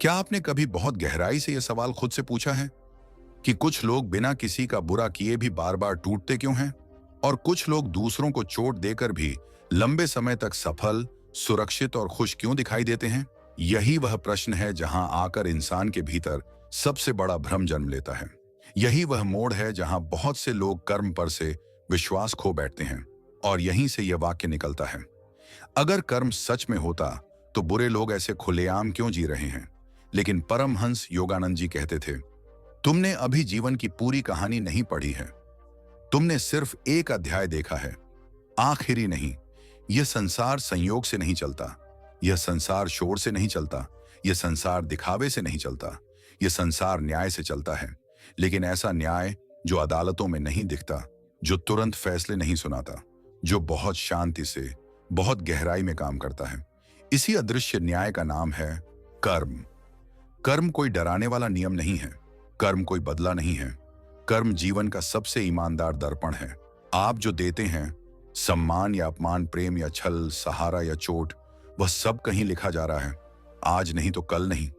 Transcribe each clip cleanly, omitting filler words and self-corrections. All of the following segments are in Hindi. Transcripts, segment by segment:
क्या आपने कभी बहुत गहराई से यह सवाल खुद से पूछा है कि कुछ लोग बिना किसी का बुरा किए भी बार बार टूटते क्यों हैं और कुछ लोग दूसरों को चोट देकर भी लंबे समय तक सफल, सुरक्षित और खुश क्यों दिखाई देते हैं? यही वह प्रश्न है जहां आकर इंसान के भीतर सबसे बड़ा भ्रम जन्म लेता है। यही वह मोड़ है जहां बहुत से लोग कर्म पर से विश्वास खो बैठते हैं और यहीं से यह वाक्य निकलता है, अगर कर्म सच में होता तो बुरे लोग ऐसे खुलेआम क्यों जी रहे हैं? लेकिन परमहंस योगानंद जी कहते थे, तुमने अभी जीवन की पूरी कहानी नहीं पढ़ी है। तुमने सिर्फ एक अध्याय देखा है, आखिरी नहीं। यह संसार संयोग से नहीं चलता, यह संसार शोर से नहीं चलता, यह संसार दिखावे से नहीं चलता, यह संसार न्याय से चलता है। लेकिन ऐसा न्याय जो अदालतों में नहीं दिखता, जो तुरंत फैसले नहीं सुनाता, जो बहुत शांति से, बहुत गहराई में काम करता है। इसी अदृश्य न्याय का नाम है कर्म। कर्म कोई डराने वाला नियम नहीं है, कर्म कोई बदला नहीं है। कर्म जीवन का सबसे ईमानदार दर्पण है। आप जो देते हैं, सम्मान या अपमान, प्रेम या छल, सहारा या चोट, वह सब कहीं लिखा जा रहा है। आज नहीं तो कल नहीं,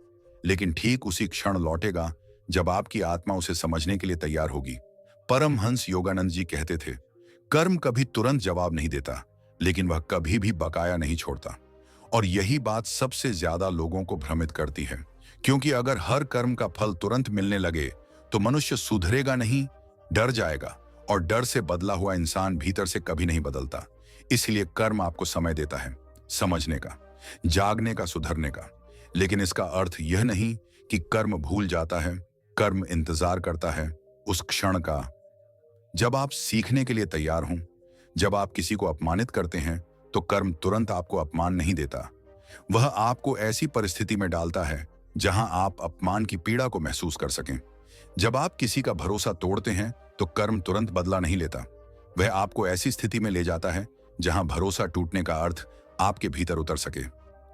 लेकिन ठीक उसी क्षण लौटेगा जब आपकी आत्मा उसे समझने के लिए तैयार होगी। परमहंस योगानंद जी कहते थे, कर्म कभी तुरंत जवाब नहीं देता, लेकिन वह कभी भी बकाया नहीं छोड़ता। और यही बात सबसे ज्यादा लोगों को भ्रमित करती है, क्योंकि अगर हर कर्म का फल तुरंत मिलने लगे तो मनुष्य सुधरेगा नहीं, डर जाएगा, और डर से बदला हुआ इंसान भीतर से कभी नहीं बदलता। इसलिए कर्म आपको समय देता है, समझने का, जागने का, सुधरने का। लेकिन इसका अर्थ यह नहीं कि कर्म भूल जाता है। कर्म इंतजार करता है उस क्षण का जब आप सीखने के लिए तैयार हों। जब आप किसी को अपमानित करते हैं तो कर्म तुरंत आपको अपमान नहीं देता, वह आपको ऐसी परिस्थिति में डालता है जहां आप अपमान की पीड़ा को महसूस कर सकें। जब आप किसी का भरोसा तोड़ते हैं तो कर्म तुरंत बदला नहीं लेता, वह आपको ऐसी स्थिति में ले जाता है जहां भरोसा टूटने का अर्थ आपके भीतर उतर सके।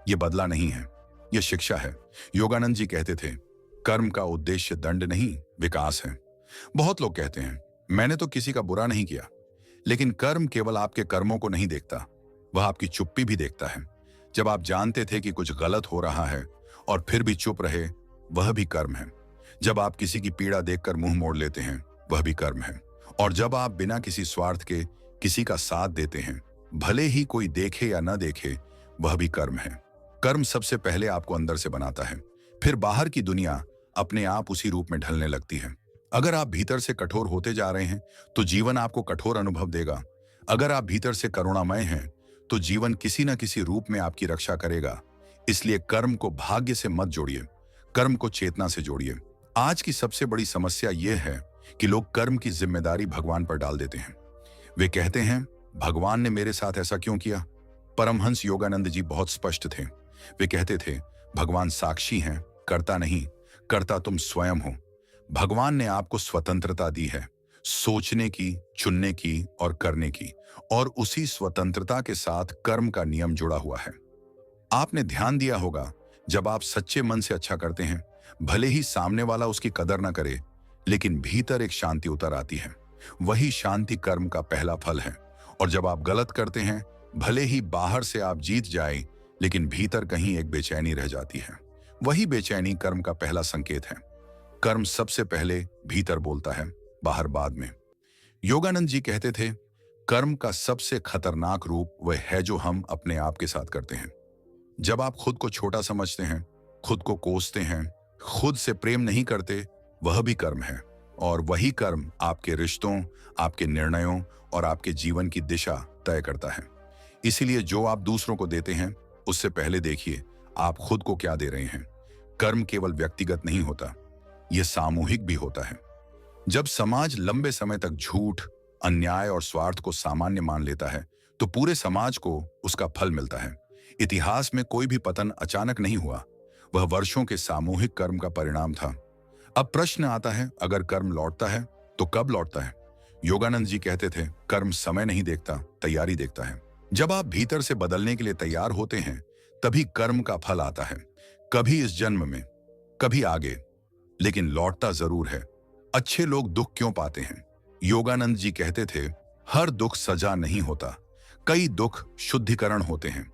यह बदला नहीं है, यह शिक्षा है। योगानंद जी कहते थे, कर्म का उद्देश्य दंड नहीं, विकास है। बहुत लोग कहते हैं, मैंने तो किसी का बुरा नहीं किया, लेकिन कर्म केवल आपके कर्मों को नहीं देखता, वह आपकी चुप्पी भी देखता है। जब आप जानते थे कि कुछ गलत हो रहा है और फिर भी चुप रहे, वह भी कर्म है। जब आप किसी की पीड़ा देखकर मुंह मोड़ लेते हैं, वह भी कर्म है। और जब आप बिना किसी स्वार्थ के किसी का साथ देते हैं, भले ही कोई देखे या न देखे, वह भी कर्म है। कर्म सबसे पहले आपको अंदर से बनाता है, फिर बाहर की दुनिया अपने आप उसी रूप में ढलने लगती है। अगर आप भीतर से कठोर होते जा रहे हैं तो जीवन आपको कठोर अनुभव देगा। अगर आप भीतर से करुणामय हैं तो जीवन किसी न किसी रूप में आपकी रक्षा करेगा। इसलिए कर्म को भाग्य से मत जोड़िए, कर्म को चेतना से जोड़िए। आज की सबसे बड़ी समस्या यह है कि लोग कर्म की जिम्मेदारी भगवान पर डाल देते हैं। वे कहते हैं, भगवान ने मेरे साथ ऐसा क्यों किया? परमहंस योगानंद जी बहुत स्पष्ट थे। वे कहते थे, भगवान साक्षी हैं, कर्ता नहीं, कर्ता तुम स्वयं हो। भगवान ने आपको स्वतंत्रता दी है, सोचने की, चुनने की और करने की, और उसी स्वतंत्रता के साथ कर्म का नियम जुड़ा हुआ है। आपने ध्यान दिया होगा, जब आप सच्चे मन से अच्छा करते हैं, भले ही सामने वाला उसकी कदर ना करे, लेकिन भीतर एक शांति उतर आती है। वही शांति कर्म का पहला फल है। और जब आप गलत करते हैं, भले ही बाहर से आप जीत जाए, लेकिन भीतर कहीं एक बेचैनी रह जाती है। वही बेचैनी कर्म का पहला संकेत है। कर्म सबसे पहले भीतर बोलता है, बाहर बाद में। योगानंद जी कहते थे, कर्म का सबसे खतरनाक रूप वह है जो हम अपने आप के साथ करते हैं। जब आप खुद को छोटा समझते हैं, खुद को कोसते हैं, खुद से प्रेम नहीं करते, वह भी कर्म है। और वही कर्म आपके रिश्तों, आपके निर्णयों और आपके जीवन की दिशा तय करता है। इसीलिए जो आप दूसरों को देते हैं, उससे पहले देखिए आप खुद को क्या दे रहे हैं। कर्म केवल व्यक्तिगत नहीं होता, यह सामूहिक भी होता है। जब समाज लंबे समय तक झूठ, अन्याय और स्वार्थ को सामान्य मान लेता है, तो पूरे समाज को उसका फल मिलता है। इतिहास में कोई भी पतन अचानक नहीं हुआ, वह वर्षों के सामूहिक कर्म का परिणाम था। अब प्रश्न आता है, अगर कर्म लौटता है तो कब लौटता है? योगानंद जी कहते थे, कर्म समय नहीं देखता, तैयारी देखता है। जब आप भीतर से बदलने के लिए तैयार होते हैं, तभी कर्म का फल आता है। कभी इस जन्म में, कभी आगे, लेकिन लौटता जरूर है। अच्छे लोग दुख क्यों पाते हैं? योगानंद जी कहते थे, हर दुख सजा नहीं होता, कई दुख शुद्धिकरण होते हैं।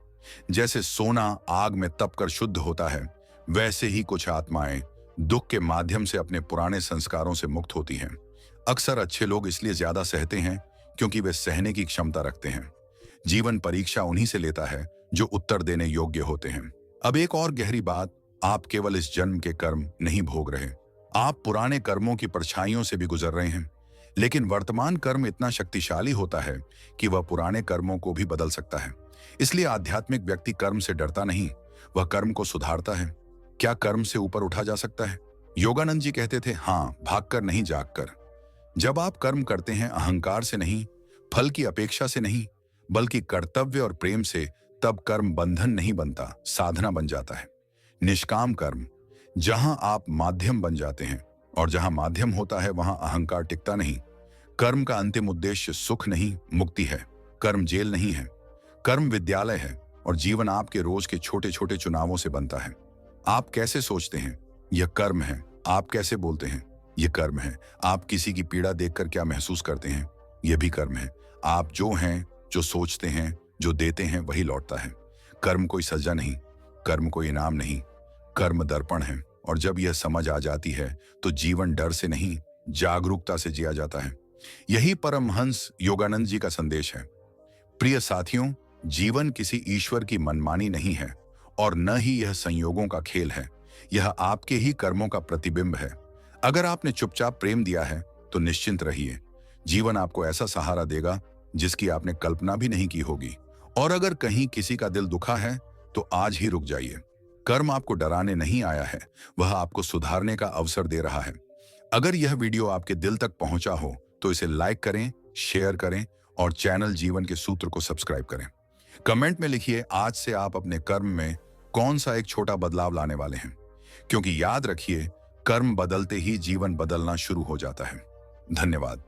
जैसे सोना आग में तपकर शुद्ध होता है, वैसे ही कुछ आत्माएं दुख के माध्यम से अपने पुराने संस्कारों से मुक्त होती हैं। अक्सर अच्छे लोग इसलिए ज्यादा सहते हैं क्योंकि वे सहने की क्षमता रखते हैं। जीवन परीक्षा उन्हीं से लेता है जो उत्तर देने योग्य होते हैं। अब एक और गहरी बात, आप केवल इस जन्म के कर्म नहीं भोग रहे, आप पुराने कर्मों की परछाइयों से भी गुजर रहे हैं। लेकिन वर्तमान कर्म इतना शक्तिशाली होता है कि वह पुराने कर्मों को भी बदल सकता है। इसलिए आध्यात्मिक व्यक्ति कर्म से डरता नहीं, वह कर्म को सुधारता है। क्या कर्म से ऊपर उठा जा सकता है? योगानंद जी कहते थे, हाँ, भागकर नहीं, जागकर। जब आप कर्म करते हैं अहंकार से नहीं, फल की अपेक्षा से नहीं, बल्कि कर्तव्य और प्रेम से, तब कर्म बंधन नहीं बनता, साधना बन जाता है। निष्काम कर्म, जहां आप माध्यम बन जाते हैं, और जहां माध्यम होता है वहां अहंकार टिकता नहीं। कर्म का अंतिम उद्देश्य सुख नहीं, मुक्ति है। कर्म जेल नहीं है, कर्म विद्यालय है। और जीवन आपके रोज के छोटे छोटे चुनावों से बनता है। आप कैसे सोचते हैं, यह कर्म है। आप कैसे बोलते हैं, यह कर्म है। आप किसी की पीड़ा देखकर क्या महसूस करते हैं, यह भी कर्म है। आप जो हैं, जो सोचते हैं, जो देते हैं, वही लौटता है। कर्म कोई सजा नहीं, कर्म कोई इनाम नहीं, कर्म दर्पण है। और जब यह समझ आ जाती है तो जीवन डर से नहीं, जागरूकता से जिया जाता है। यही परमहंस योगानंद जी का संदेश है। प्रिय साथियों, जीवन किसी ईश्वर की मनमानी नहीं है, और न ही यह संयोगों का खेल है। यह आपके ही कर्मों का प्रतिबिंब है। अगर आपने चुपचाप प्रेम दिया है तो निश्चिंत रहिए, जीवन आपको ऐसा सहारा देगा जिसकी आपने कल्पना भी नहीं की होगी। और अगर कहीं किसी का दिल दुखा है तो आज ही रुक जाइए। कर्म आपको डराने नहीं आया है, वह आपको सुधारने का अवसर दे रहा है। अगर यह वीडियो आपके दिल तक पहुंचा हो तो इसे लाइक करें, शेयर करें और चैनल जीवन के सूत्र को सब्सक्राइब करें। कमेंट में लिखिए, आज से आप अपने कर्म में कौन सा एक छोटा बदलाव लाने वाले हैं। क्योंकि याद रखिए, कर्म बदलते ही जीवन बदलना शुरू हो जाता है। धन्यवाद।